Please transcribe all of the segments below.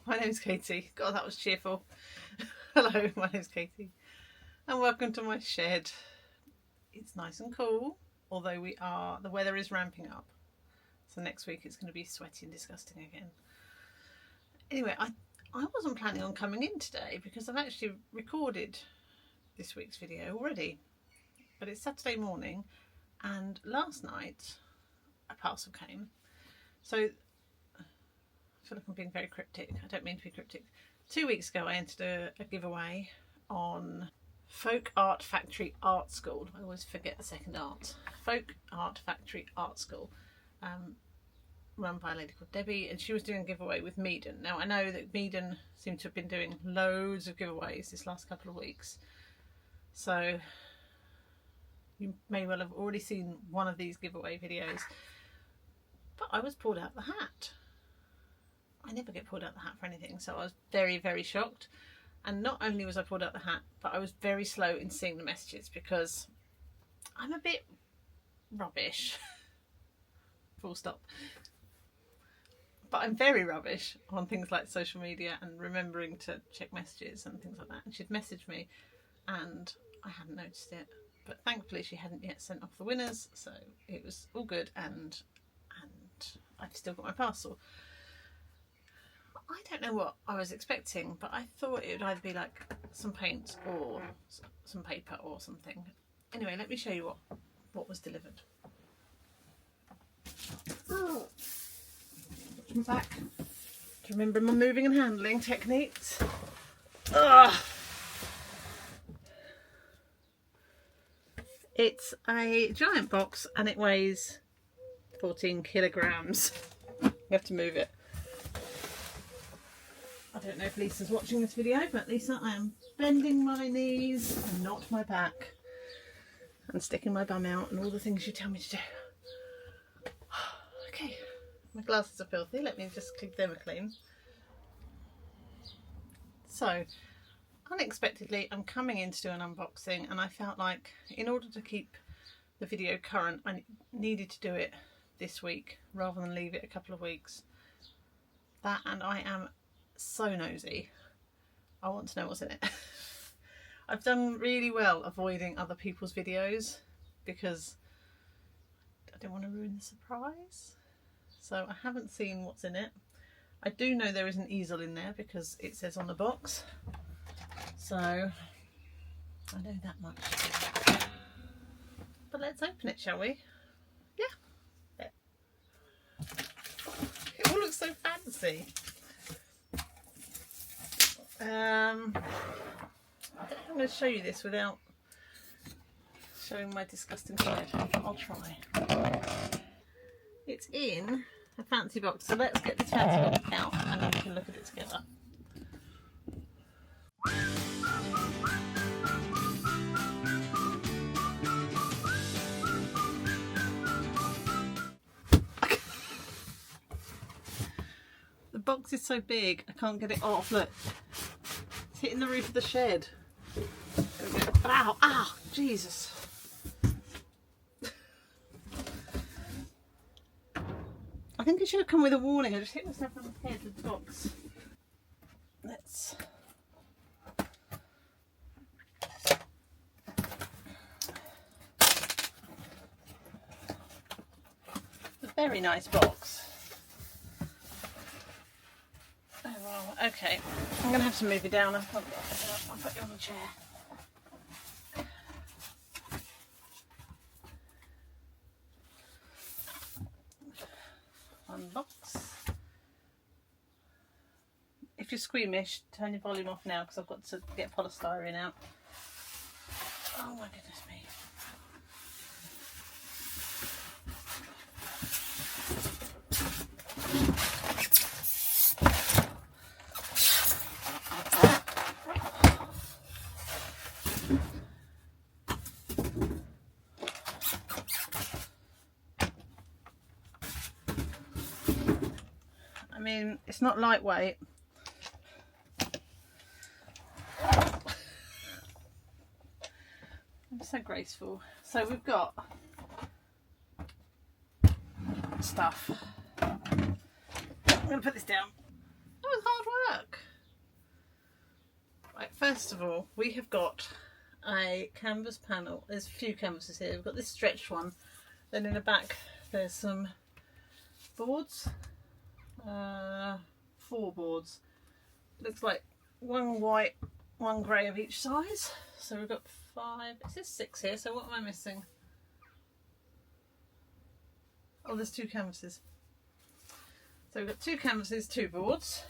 my name's Katie. God, that was cheerful. Hello, my name's Katie and welcome to my shed. It's nice and cool, although the weather is ramping up. So next week it's going to be sweaty and disgusting again. Anyway, I wasn't planning on coming in today because I've actually recorded this week's video already. But it's Saturday morning and last night a parcel came. So I feel like I'm being very cryptic. I don't mean to be cryptic. 2 weeks ago I entered a giveaway on Folk Art Factory Art School. I always forget the second art. Folk Art Factory Art School. Run by a lady called Debbie, and she was doing a giveaway with MEEDEN. Now I know that MEEDEN seem to have been doing loads of giveaways this last couple of weeks. So you may well have already seen one of these giveaway videos. But I was pulled out the hat. I never get pulled out the hat for anything, so I was very, very shocked. And not only was I pulled out the hat, but I was very slow in seeing the messages because I'm a bit rubbish. Full stop. But I'm very rubbish on things like social media and remembering to check messages and things like that. And she'd messaged me and I hadn't noticed it. But thankfully she hadn't yet sent off the winners, so it was all good, and I've still got my parcel. I don't know what I was expecting, but I thought it would either be like some paint or some paper or something. Anyway, let me show you what was delivered. Oh. Watch my back to remember my moving and handling techniques. Ugh. It's a giant box and it weighs 14 kilograms. You have to move it. I don't know if Lisa's watching this video, but Lisa, I am bending my knees and not my back and sticking my bum out and all the things you tell me to do. Okay, my glasses are filthy. Let me just give them a clean. So, unexpectedly, I'm coming in to do an unboxing, and I felt like in order to keep the video current, I needed to do it this week rather than leave it a couple of weeks. That, and I am so nosy. I want to know what's in it. I've done really well avoiding other people's videos because I don't want to ruin the surprise. So I haven't seen what's in it. I do know there is an easel in there because it says on the box. So I know that much. But let's open it, shall we? Yeah. It all looks so fancy. I don't know if I'm going to show you this without showing my disgusting side. I'll try. It's in a fancy box, so let's get this fancy box out and then we can look at it together. The box is so big I can't get it off. Look, it's hitting the roof of the shed. Ow, ow, Jesus. I think it should have come with a warning. I just hit myself on the head with the box. Let's... It's a very nice box. Oh well, okay. I'm going to have to move you down. I'll put you on the chair. Unbox. If you're squeamish, turn your volume off now because I've got to get polystyrene out. Oh my goodness me. I mean, it's not lightweight. I'm so graceful. So we've got stuff. I'm going to put this down. was hard work. Right, first of all, we have got a canvas panel. There's a few canvases here. We've got this stretched one. Then in the back there's some boards. 4 boards. Looks like 1 white, 1 grey of each size. So we've got 5. It says 6 here, so what am I missing? Oh, there's 2 canvases. So we've got 2 canvases, 2 boards.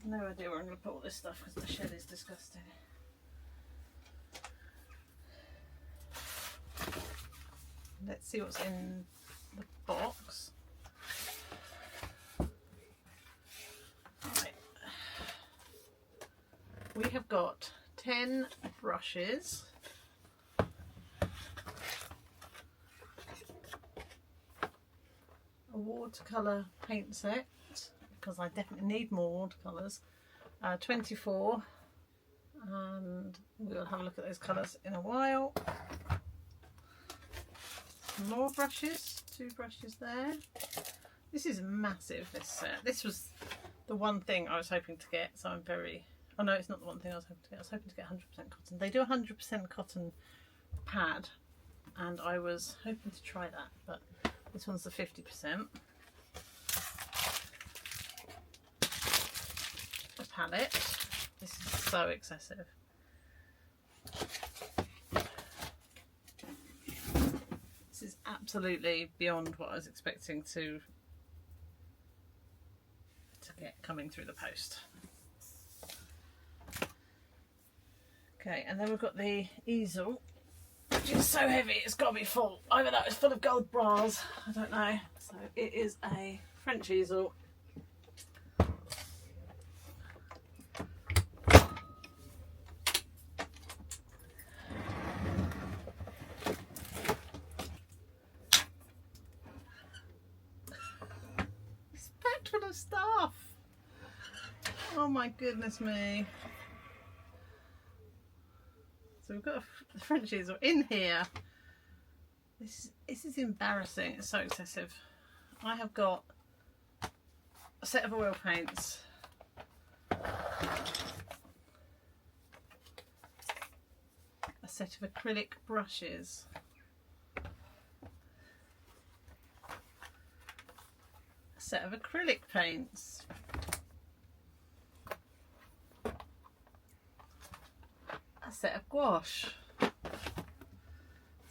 No idea where I'm going to put all this stuff because the shed is disgusting. Let's see what's in the box. Right. We have got 10 brushes. A watercolour paint set, because I definitely need more watercolours. 24, and we'll have a look at those colours in a while. Some more brushes, 2 brushes there. This is massive, this set. This was the one thing I was hoping to get, so I'm very... Oh no, it's not the one thing I was hoping to get. I was hoping to get 100% cotton. They do 100% cotton pad, and I was hoping to try that, but this one's the 50%. A palette. This is so excessive. This is absolutely beyond what I was expecting to get coming through the post. Okay, and then we've got the easel, which is so heavy it's got to be full. Either that is full of gold bras, I don't know. So it is a French easel. It's packed full of stuff. Oh my goodness me. So we've got a French easel in here. This is embarrassing. It's so excessive. I have got a set of oil paints, a set of acrylic brushes, a set of acrylic paints, a set of gouache.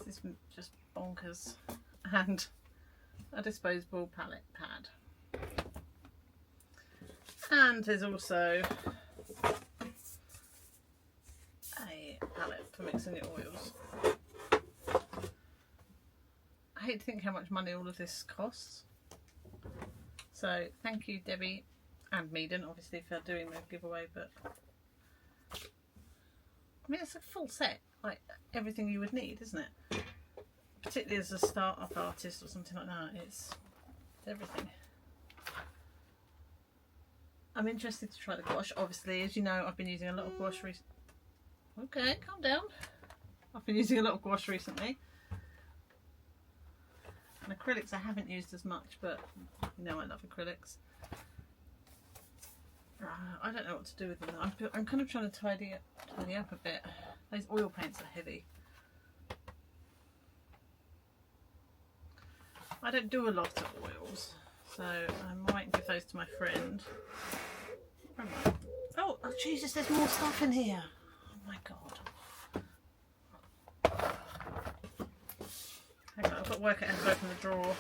This is just bonkers. And a disposable palette pad. And there's also a palette for mixing the oils. I hate to think how much money all of this costs. So thank you Debbie and MEEDEN obviously for doing the giveaway, but I mean it's a full set, like everything you would need, isn't it? Particularly as a start-up artist or something like that, it's everything. I'm interested to try the gouache. Obviously, as you know, I've been using a lot of gouache recently. Okay, calm down. I've been using a lot of gouache recently. And acrylics I haven't used as much, but you know I love acrylics. I don't know what to do with them. I'm kind of trying to tidy up a bit. Those oil paints are heavy. I don't do a lot of oils, so I might give those to my friend. Oh Jesus, there's more stuff in here. Oh my god. Hang on, I've got to work out how to open the drawer.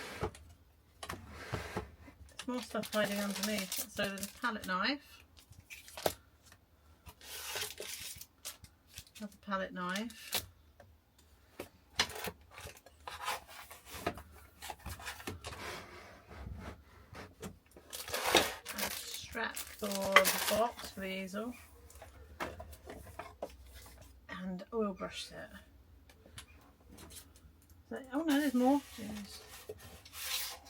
There's more stuff hiding underneath. So there's a palette knife. Another palette knife. Strap for the box for the easel, and oil brush set. So, oh no, there's more. Jeez.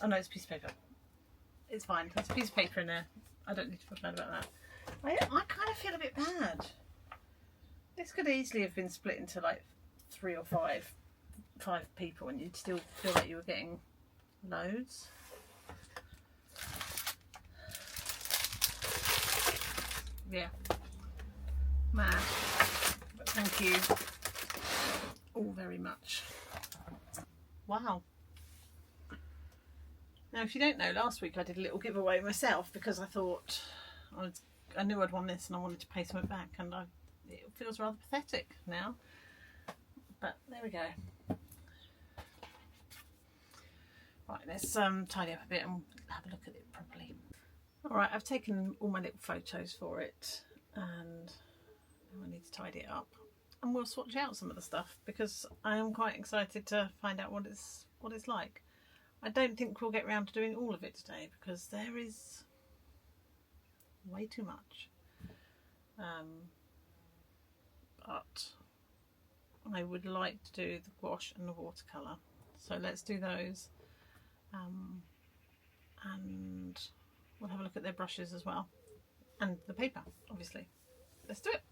Oh no, it's a piece of paper. It's fine. There's a piece of paper in there. I don't need to feel bad about that. I kind of feel a bit bad. This could easily have been split into like 3 or 5 people, and you'd still feel like you were getting loads. yeah, mad. But thank you all very much. Wow. Now, if you don't know, last week I did a little giveaway myself because I thought I knew I'd won this and I wanted to pay something back, and it feels rather pathetic now. But there we go. Right, let's tidy up a bit and have a look at it properly. Alright, I've taken all my little photos for it and now I need to tidy it up. And we'll swatch out some of the stuff because I am quite excited to find out what it's like. I don't think we'll get around to doing all of it today because there is way too much. But I would like to do the gouache and the watercolour. So let's do those. And we'll have a look at their brushes as well. And the paper, obviously. Let's do it.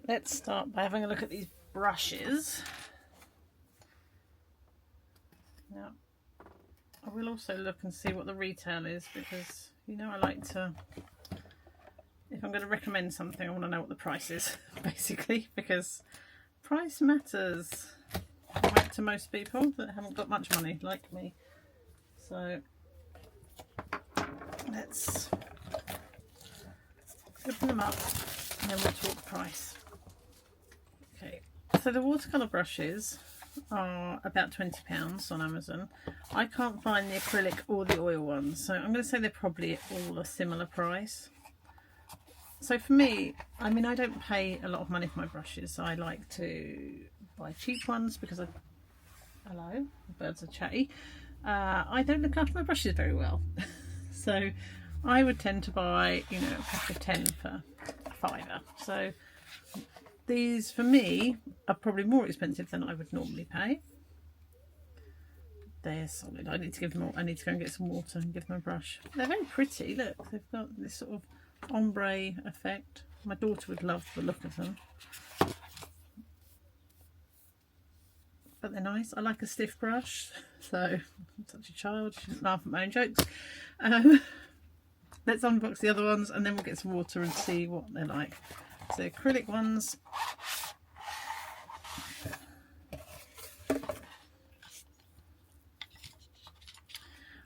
Let's start by having a look at these brushes. Now, I will also look and see what the retail is because, you know, I like to, if I'm going to recommend something, I want to know what the price is, basically, because price matters, right, to most people that haven't got much money, like me. So, let's open them up and then we'll talk price. Okay, so the watercolour brushes are about £20 on Amazon. I can't find the acrylic or the oil ones, so I'm going to say they're probably all a similar price. So for me, I mean, I don't pay a lot of money for my brushes. I like to buy cheap ones because hello, the birds are chatty. I don't look after my brushes very well. So I would tend to buy, you know, a pack of 10 for a £5. So these, for me, are probably more expensive than I would normally pay. They're solid. I need to give them all. I need to go and get some water and give them a brush. They're very pretty. Look, they've got this sort of ombre effect. My daughter would love the look of them. But they're nice. I like a stiff brush, so I'm such a child. She doesn't laugh at my own jokes. Let's unbox the other ones and then we'll get some water and see what they're like. So acrylic ones.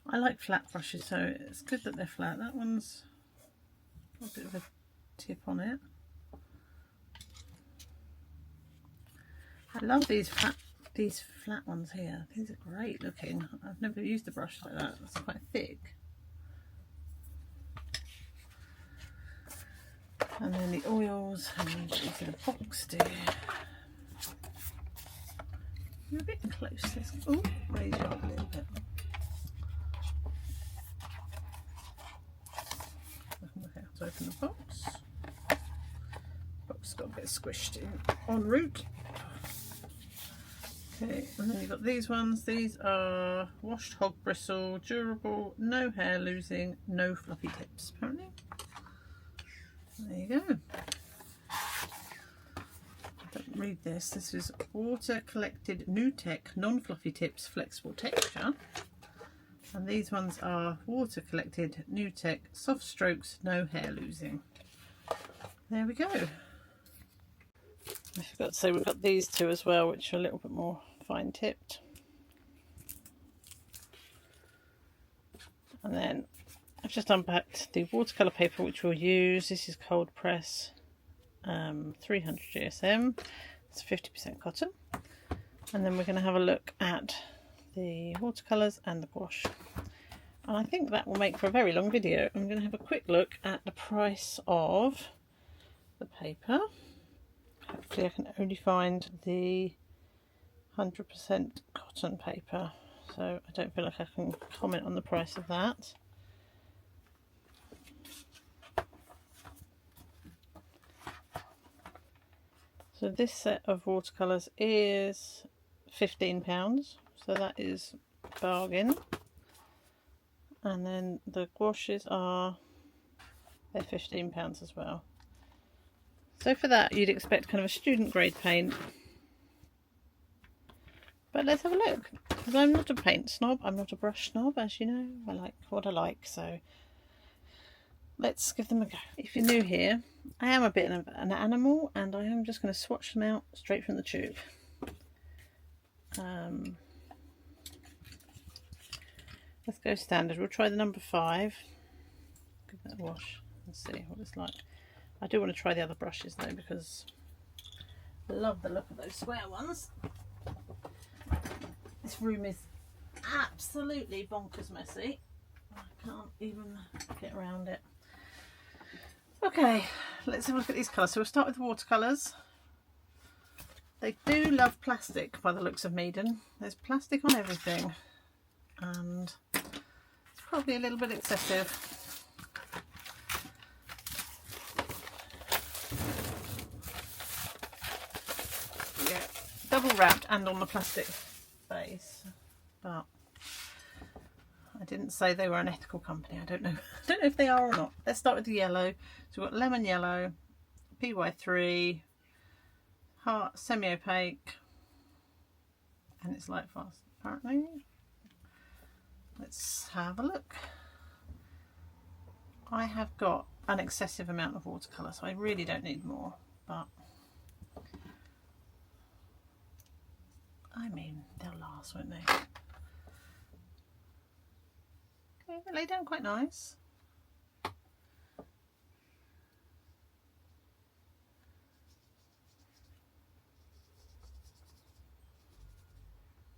I like flat brushes, so it's good that they're flat. That one's got a bit of a tip on it. I love these flat ones here. These are great looking. I've never used a brush like that. It's quite thick. And then the oils, and these are the box do. You're a bit close. Oh, raise you up a little bit. Okay, let's open the box. Box got a bit squished in en route. Okay, and then you've got these ones. These are washed hog bristle, durable, no hair losing, no fluffy tips, apparently. There you go. Don't read this. This is water collected new tech, non-fluffy tips, flexible texture. And these ones are water collected new tech, soft strokes, no hair losing. There we go. I forgot to say we've got these two as well, which are a little bit more fine tipped. And then I've just unpacked the watercolour paper which we'll use. This is cold press 300 GSM. It's 50% cotton. And then we're going to have a look at the watercolours and the gouache. And I think that will make for a very long video. I'm going to have a quick look at the price of the paper. Hopefully I can only find the 100% cotton paper, so I don't feel like I can comment on the price of that. So this set of watercolours is £15, so that is bargain. And then the gouaches they're £15 as well. So for that you'd expect kind of a student grade paint. But let's have a look, because I'm not a paint snob, I'm not a brush snob, as you know. I like what I like, so let's give them a go. If you're new here, I am a bit of an animal and I am just going to swatch them out straight from the tube. Let's go standard. We'll try the number 5. Give that a wash and see what it's like. I do want to try the other brushes though, because I love the look of those square ones. This room is absolutely bonkers messy. I can't even get around it. Okay, let's have a look at these colours. So we'll start with the watercolours. They do love plastic by the looks of MEEDEN. There's plastic on everything, and it's probably a little bit excessive. Yeah, double wrapped and on the plastic base, but I didn't say they were an ethical company. I don't know. I don't know if they are or not. Let's start with the yellow. So we've got lemon yellow, PY3, heart, semi-opaque, and it's light fast apparently. Let's have a look. I have got an excessive amount of watercolour, so I really don't need more, but I mean, they'll last, won't they? Okay, they lay down quite nice.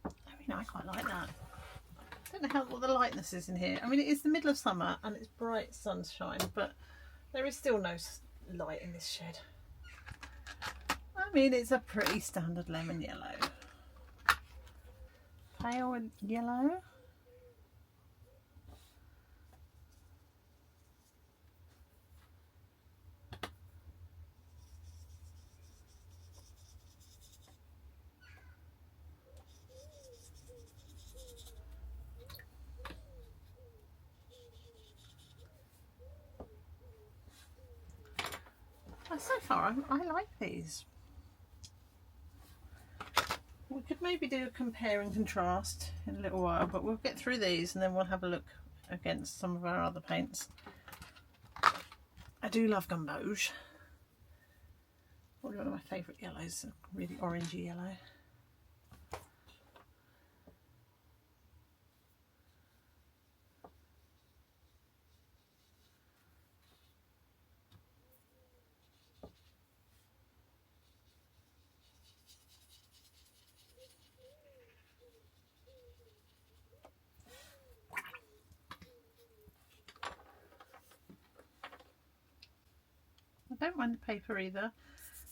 I mean, I quite like that. I don't know what the lightness is in here. I mean, it is the middle of summer and it's bright sunshine, but there is still no light in this shed. I mean, it's a pretty standard lemon yellow. Pale yellow. So far, I like these. We could maybe do a compare and contrast in a little while, but we'll get through these and then we'll have a look against some of our other paints. I do love Gouache. Probably one of my favourite yellows, a really orangey yellow. I don't mind the paper either.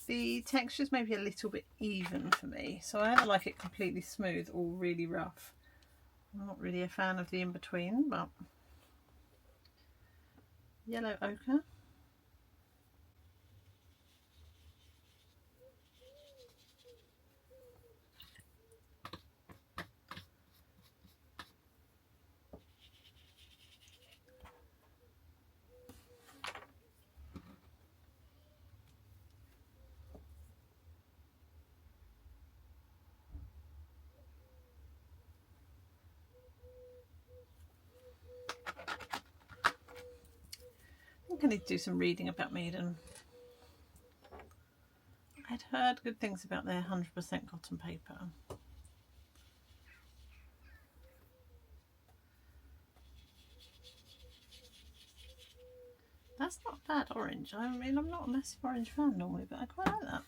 The texture's maybe a little bit even for me, so I either like it completely smooth or really rough. I'm not really a fan of the in-between, but yellow ochre. I need to do some reading about MEEDEN. I'd heard good things about their 100% cotton paper. That's not bad orange. I mean, I'm not a massive orange fan normally, but I quite like that.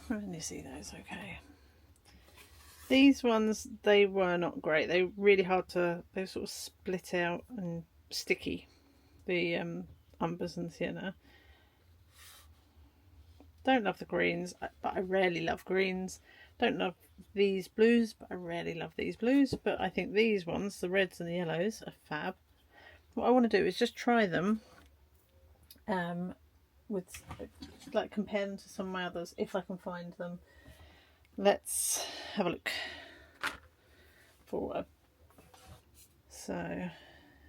Can you see those okay? These ones, they were not great. They were really hard to, they sort of split out and sticky. The umbers and sienna. Don't love the greens, but I rarely love greens. Don't love these blues, but I rarely love these blues. But I think these ones, the reds and the yellows, are fab. What I want to do is just try them with, like, compare them to some of my others if I can find them. Let's have a look for so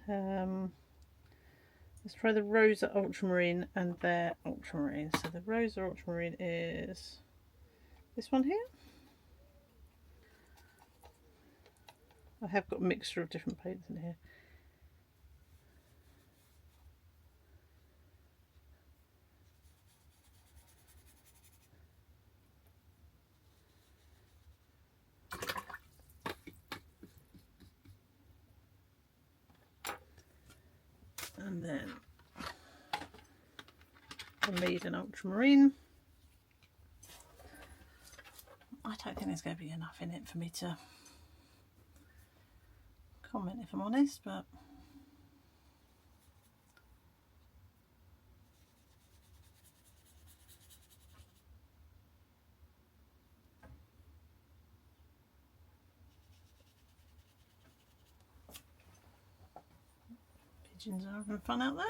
let's try the Rosa Ultramarine and their Ultramarine. So the Rosa Ultramarine is this one here. I have got a mixture of different paints in here. And then the MEEDEN Ultramarine. I don't think there's going to be enough in it for me to comment, if I'm honest, but pigeons are having fun out there.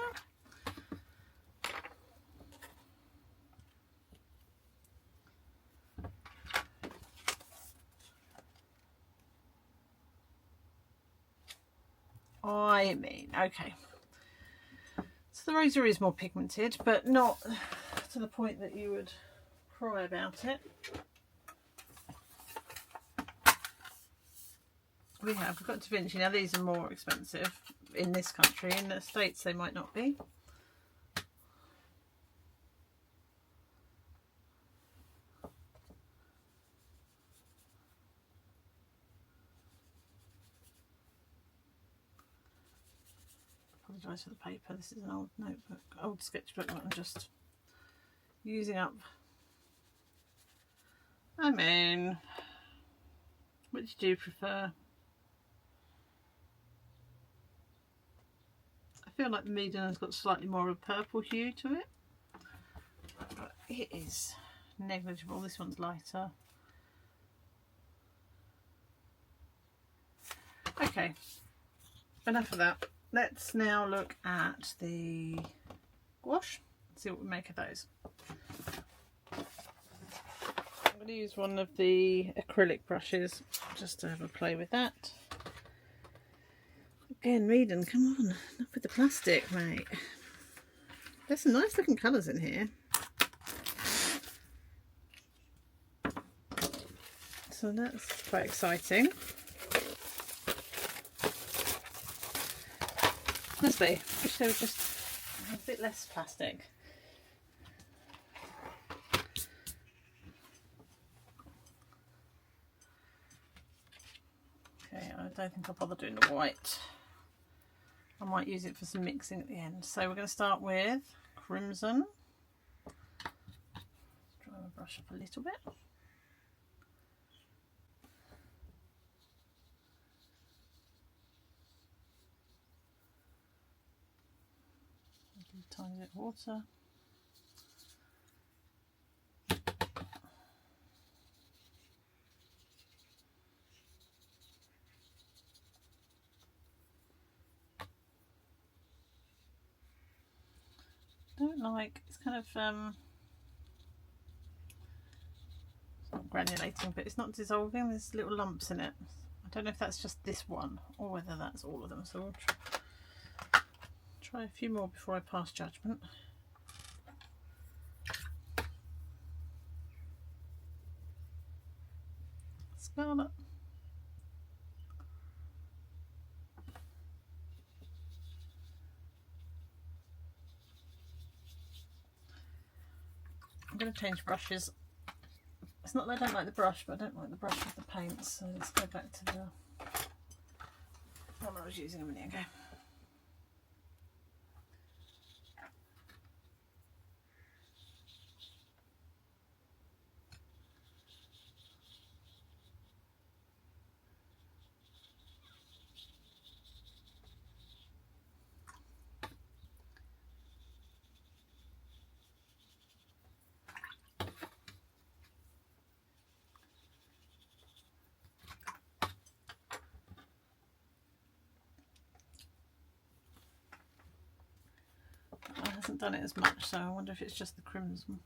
I mean, okay. So the Rosa is more pigmented, but not to the point that you would cry about it. We've got Da Vinci. Now these are more expensive in this country. In the States they might not be. Apologise for the paper. This is an old notebook, old sketchbook that I'm just using up. I mean, which do you prefer? I feel like the MEEDEN has got slightly more of a purple hue to it, but it is negligible. This one's lighter. Okay, enough of that. Let's now look at the gouache, see what we make of those. I'm going to use one of the acrylic brushes just to have a play with that. Again, MEEDEN, come on, enough with the plastic, mate. There's some nice looking colours in here. So that's quite exciting. Honestly, I wish there was just a bit less plastic. Okay, I don't think I'll bother doing the white. I might use it for some mixing at the end. So we're going to start with crimson. Dry my brush up a little bit. A tiny bit of water. Don't like, it's kind of it's not granulating, but it's not dissolving. There's little lumps in it. I don't know if that's just this one or whether that's all of them, so we'll try a few more before I pass judgment. Scarlet. I'm going to change brushes. It's not that I don't like the brush, but I don't like the brush with the paints. So let's go back to the one I was using a minute ago. hasn't done it as much, so I wonder if it's just the crimson.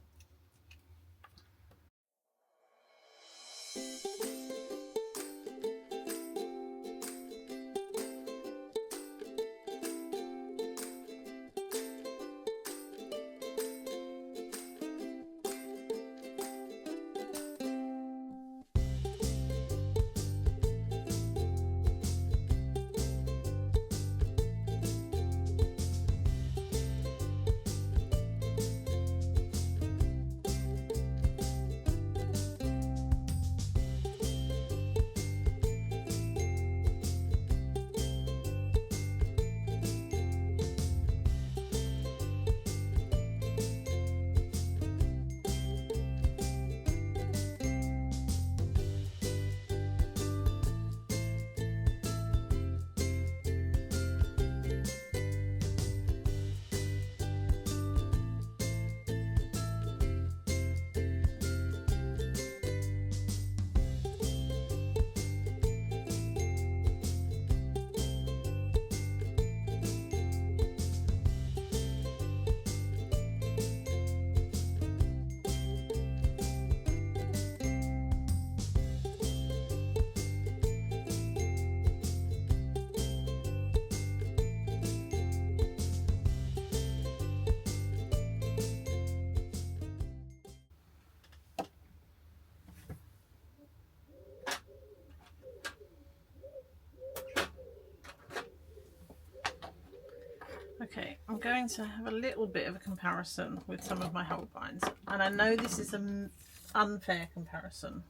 Okay, I'm going to have a little bit of a comparison with some of my Holbeins, and I know this is an unfair comparison.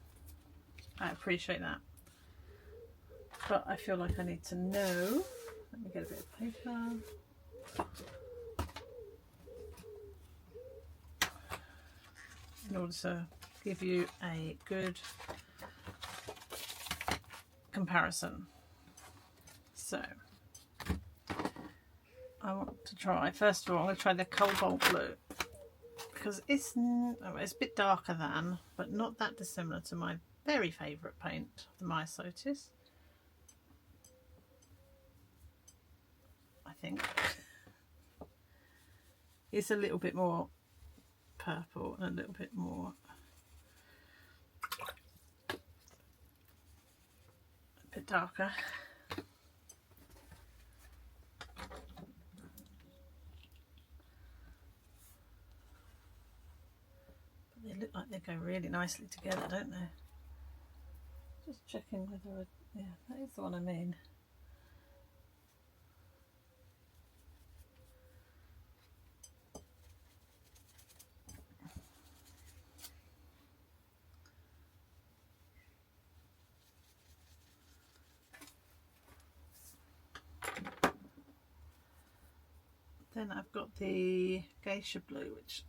I appreciate that, but I feel like I need to know. Let me get a bit of paper. In order to give you a good comparison. So I want to try, first of all, I'm going to try the Cobalt Blue, because it's a bit darker than, but not that dissimilar to my very favourite paint, the Myosotis, I think. It's a little bit more purple and a little bit more, a bit darker. They look like they go really nicely together, don't they? Just checking whether yeah, that is the one I mean. Then I've got the Geisha Blue, which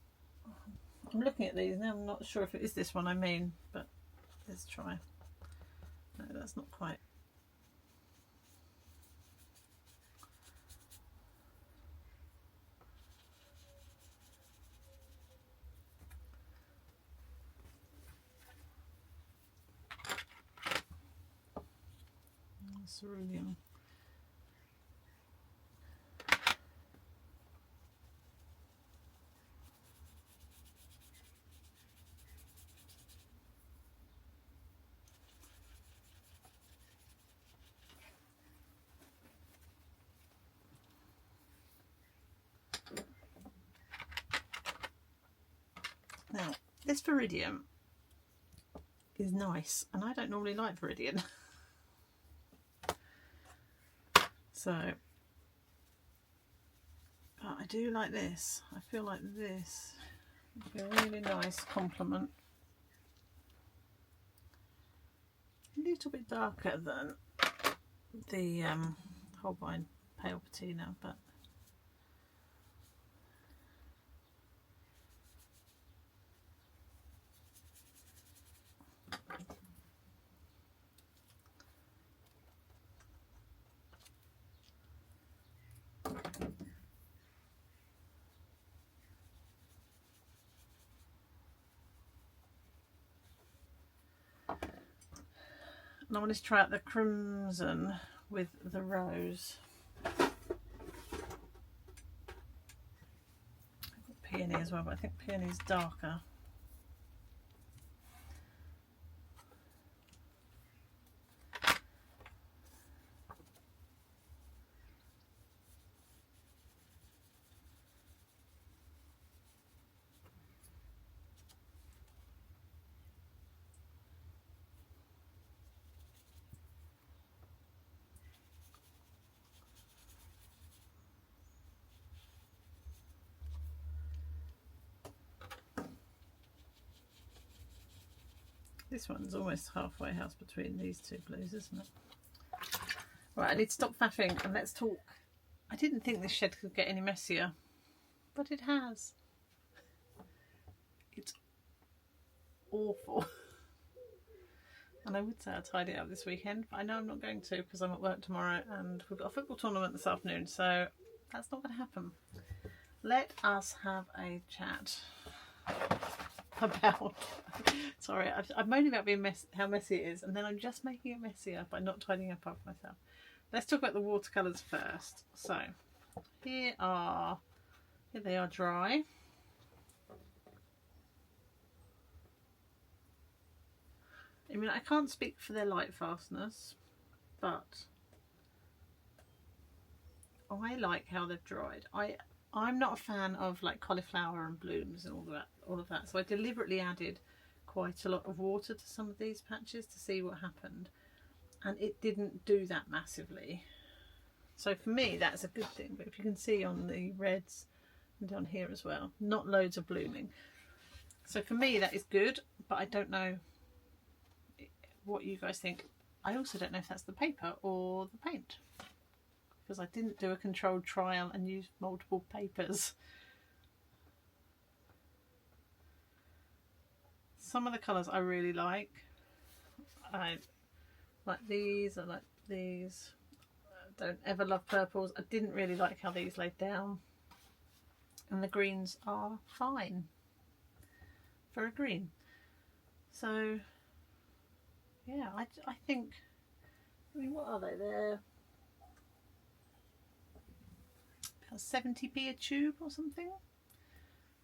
I'm looking at these now, I'm not sure if it is this one I mean, but let's try. No, that's not quite. Cerulean. Now, this Viridian is nice, and I don't normally like Viridian. So, but I do like this. I feel like this would be a really nice complement. A little bit darker than the Holbein Pale Patina, but and I want to try out the crimson with the rose. as well, but I think Peony is darker. This one's almost halfway house between these two blues, isn't it? Right, I need to stop faffing and let's talk. I didn't think this shed could get any messier, but it has. It's awful. And I would say I'll tidy it up this weekend, but I know I'm not going to because I'm at work tomorrow and we've got a football tournament this afternoon, so that's not going to happen. Let us have a chat about... Sorry, I'm moaning about being how messy it is, and then I'm just making it messier by not tidying up after myself. Let's talk about the watercolours first. So here they are dry. I mean, I can't speak for their light fastness, but I like how they've dried. I'm not a fan of like cauliflower and blooms and all of that. So I deliberately added quite a lot of water to some of these patches to see what happened, and it didn't do that massively. So for me, that's a good thing. But if you can see on the reds and down here as well, not loads of blooming. So for me, that is good, but I don't know what you guys think. I also don't know if that's the paper or the paint, because I didn't do a controlled trial and use multiple papers. Some of the colours I really like. I like these, I like these. I don't ever love purples. I didn't really like how these laid down. And the greens are fine for a green. So yeah, I think, I mean, what are they? They're about 70p a tube or something.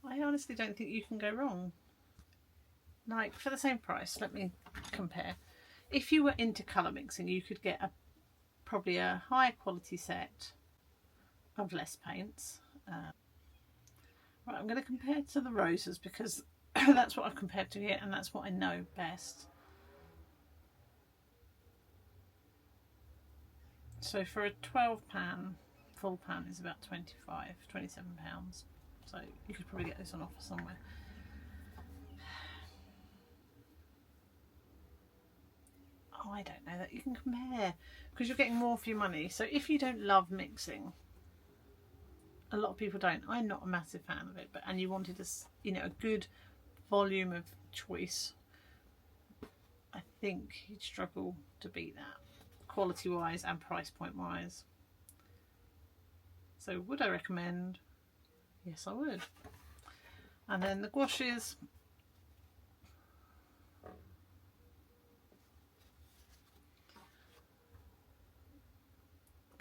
I honestly don't think you can go wrong. Like, for the same price, let me compare. If you were into colour mixing, you could get probably a higher quality set of less paints. Right, I'm going to compare to the Rosas because that's what I've compared to here and that's what I know best. So for a 12 pan, full pan is about £27. So you could probably get this on offer somewhere. Oh, I don't know that you can compare because you're getting more for your money. So if you don't love mixing, a lot of people don't. I'm not a massive fan of it, but and you wanted a good volume of choice, I think you'd struggle to beat that, quality wise and price point wise. So would I recommend? Yes, I would. And then the gouaches.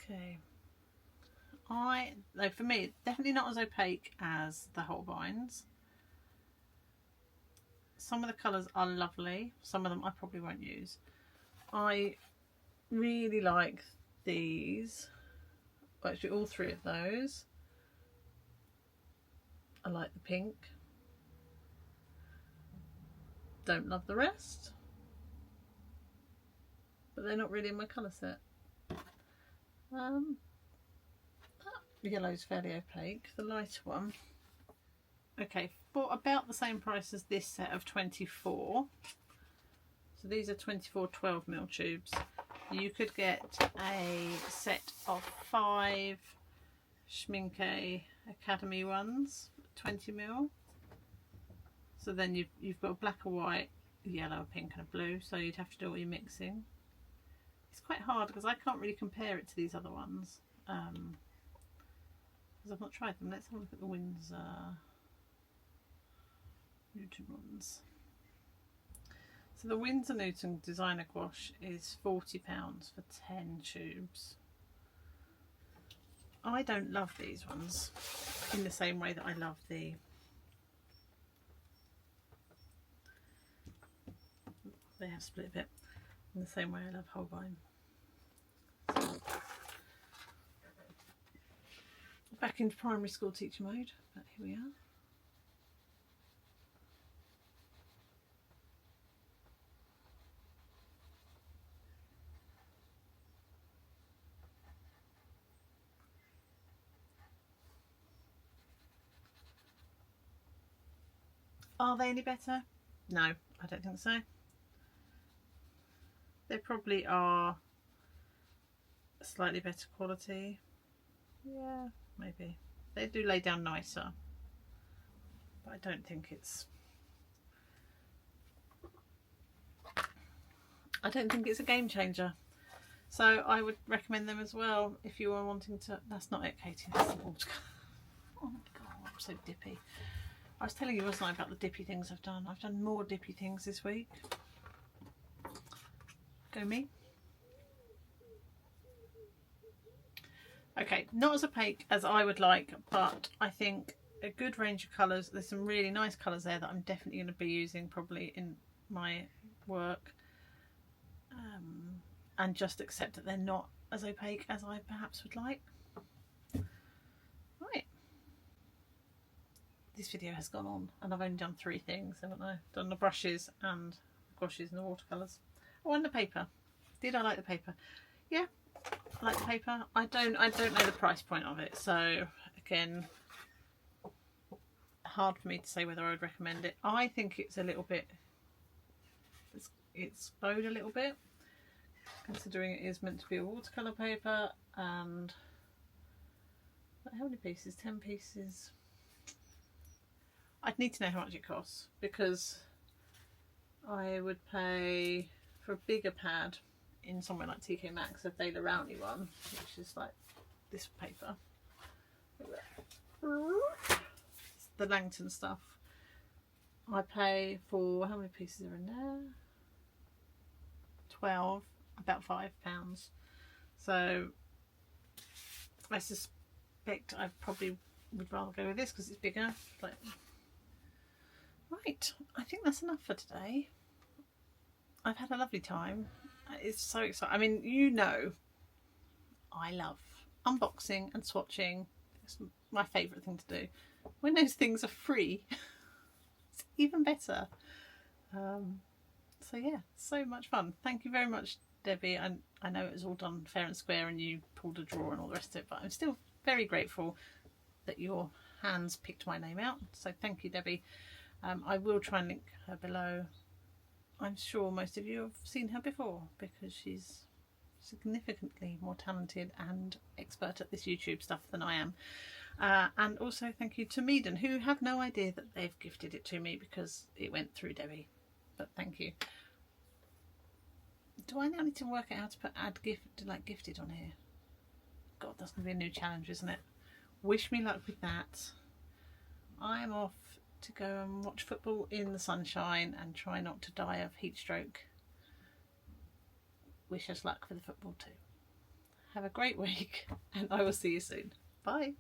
Okay. For me, definitely not as opaque as the Holbeins. Some of the colours are lovely. Some of them I probably won't use. I really like these. Well, actually, all three of those. I like the pink. Don't love the rest. But they're not really in my colour set. The yellow's fairly opaque, the lighter one. Okay, for about the same price as this set of 24. So these are 24 12mm tubes. You could get a set of 5 Schmincke Academy ones, 20mm. So then you've got a black, a white, a yellow, a pink and a blue, so you'd have to do all your mixing. It's quite hard because I can't really compare it to these other ones because I've not tried them. Let's have a look at the Windsor Newton ones. So the Windsor Newton Designer Gouache is £40 for 10 tubes. I don't love these ones in the same way that I love the they have split a bit in the same way I love Holbein. Back into primary school teacher mode, but here we are. Are they any better? No, I don't think so. They probably are slightly better quality. Yeah, maybe. They do lay down nicer, but I don't think it's a game changer. So I would recommend them as well if you are wanting to. That's not it, Katie, that's the watercolour. Oh my god, I'm so dippy. I was telling you, wasn't I, about the dippy things I've done. I've done more dippy things this week. Go me. Okay, not as opaque as I would like, but I think a good range of colours. There's some really nice colours there that I'm definitely going to be using probably in my work. And just accept that they're not as opaque as I perhaps would like. Right. This video has gone on and I've only done 3 things, haven't I? Done the brushes and gouaches and the watercolours. Oh, and the paper. Did I like the paper? Yeah, I like the paper. I don't know the price point of it, so again, hard for me to say whether I would recommend it. I think it's a little bit, it's bowed a little bit, considering it is meant to be a watercolour paper. And how many pieces? 10 pieces. I'd need to know how much it costs, because I would pay for a bigger pad in somewhere like TK Maxx, a Thaler Rowney one, which is like this paper. It's the Langton stuff. I pay for, how many pieces are in there? 12, about £5. So I suspect I probably would rather go with this because it's bigger. Like, right, I think that's enough for today. I've had a lovely time. It's so exciting. I mean, you know, I love unboxing and swatching. It's my favourite thing to do. When those things are free, it's even better. So yeah, so much fun. Thank you very much, Debbie. I know it was all done fair and square and you pulled a draw and all the rest of it, but I'm still very grateful that your hands picked my name out. So thank you, Debbie. I will try and link her below. I'm sure most of you have seen her before because she's significantly more talented and expert at this YouTube stuff than I am. And also thank you to MEEDEN, who have no idea that they've gifted it to me because it went through Debbie. But thank you. Do I now need to work out how to put gifted on here? God, that's going to be a new challenge, isn't it? Wish me luck with that. I'm off to go and watch football in the sunshine and try not to die of heat stroke. Wish us luck for the football too. Have a great week and I will see you soon. Bye.